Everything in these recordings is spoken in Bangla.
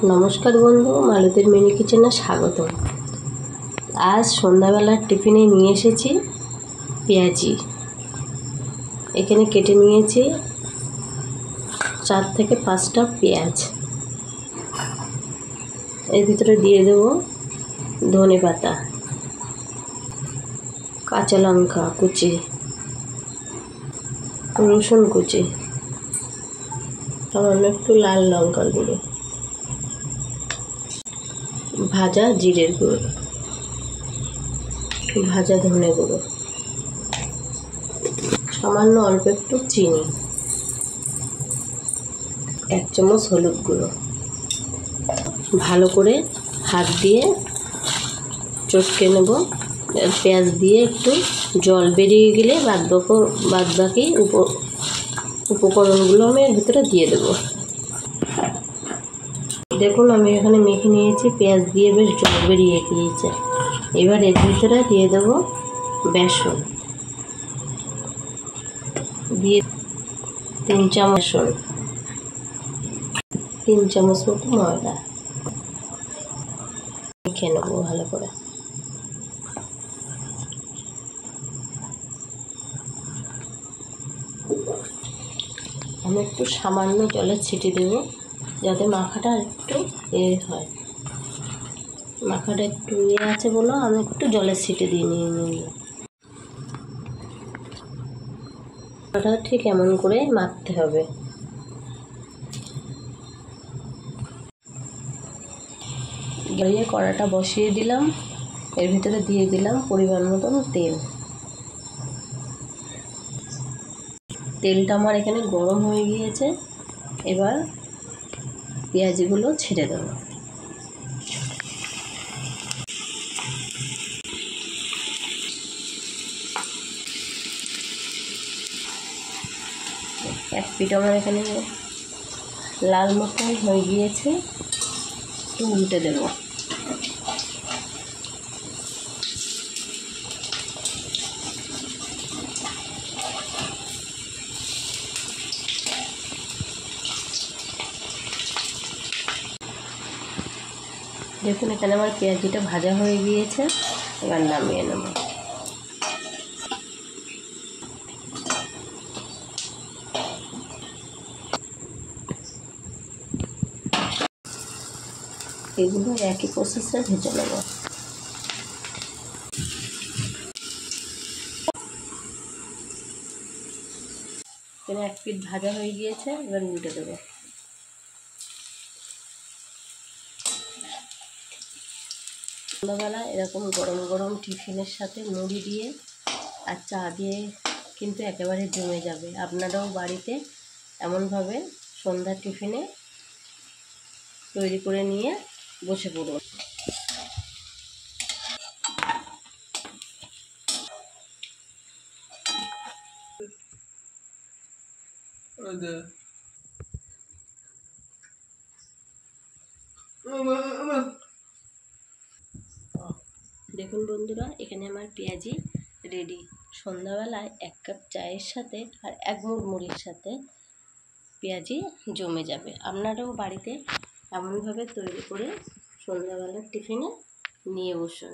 নমস্কার বন্ধু, মালতীর মিনি কিচেনে স্বাগত। আজ সন্ধ্যাবেলার টিফিনে নিয়ে এসেছি পেঁয়াজি। এখানে কেটে নিয়েছি 4 থেকে 5টা পেঁয়াজ। এর ভিতরে দিয়ে দেব ধনেপাতা, কাঁচা লঙ্কা কুচি, রসুন কুচি, সামান্য একটু লাল লঙ্কার গুঁড়ো, ভাজা জিরের গুঁড়ো, ভাজা ধনে গুঁড়ো, সামান্য অল্প একটু চিনি, 1 চামচ হলুদ গুঁড়ো। ভালো করে হাত দিয়ে চটকে নেব। পেঁয়াজ দিয়ে একটু জল বেরিয়ে গেলে বাদবাকি উপকরণগুলো আমি এর ভিতরে দিয়ে দেব। দেখুন, আমি এখানে মেখে নিয়েছি, পেঁয়াজ দিয়ে বেশ জল বেরিয়ে গিয়েছে। এবার এর ভিতরে দিয়ে দেব বেসন, দিয়ে 3 চামচ বেসন, 3 চামচ মতো ময়দা মেখে নেব ভালো করে। আমি একটু সামান্য জলের ছিটি দেব যাতে মাখাটা একটু হয়। মাখাটা একটু আছে বলে আমি একটু জলের ছিটি দিয়ে নিয়ে নিই। মাখাটা ঠিক এমন করে মাখতে হবে। গিয়ে কড়াটা বসিয়ে দিলাম, এর ভিতরে দিয়ে দিলাম পরিমাণ মতন তেল। তেলটা আমার এখানে গরম হয়ে গিয়েছে। এবার পেঁয়াজগুলো ছেড়ে দেব। এক পিঠ আমার এখানে লাল মতন হয়ে গিয়েছে, একটু উল্টে দেব। দেখুন, এখানে আমার পেঁয়াজিটা ভাজা হয়ে গিয়েছে। এবার নামিয়ে নেব। এগুলো একই প্রসেসে ভেজে নেব। এখানে এক পিঠ ভাজা হয়ে গিয়েছে, এবার উল্টে দেবো। সন্ধ্যাবেলা এরকম গরম গরম টিফিনের সাথে মুড়ি দিয়ে আর চা দিয়ে কিন্তু একেবারে জমে যাবে। আপনারাও বাড়িতে এমনভাবে সন্ধ্যার টিফিনে তৈরি করে নিয়ে বসে পড়ুন। দেখুন বন্ধুরা, এখানে আমার পেঁয়াজি রেডি। সন্ধ্যাবেলায় 1 কাপ চায়ের সাথে আর 1 মুঠ মুড়ির সাথে পেঁয়াজি জমে যাবে। আপনারাও বাড়িতে এমনভাবে তৈরি করে সন্ধ্যাবেলার টিফিনে নিয়ে বসুন।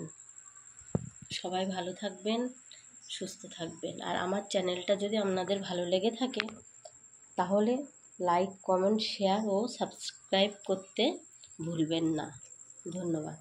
সবাই ভালো থাকবেন, সুস্থ থাকবেন। আর আমার চ্যানেলটা যদি আপনাদের ভালো লেগে থাকে তাহলে লাইক, কমেন্ট, শেয়ার ও সাবস্ক্রাইব করতে ভুলবেন না। ধন্যবাদ।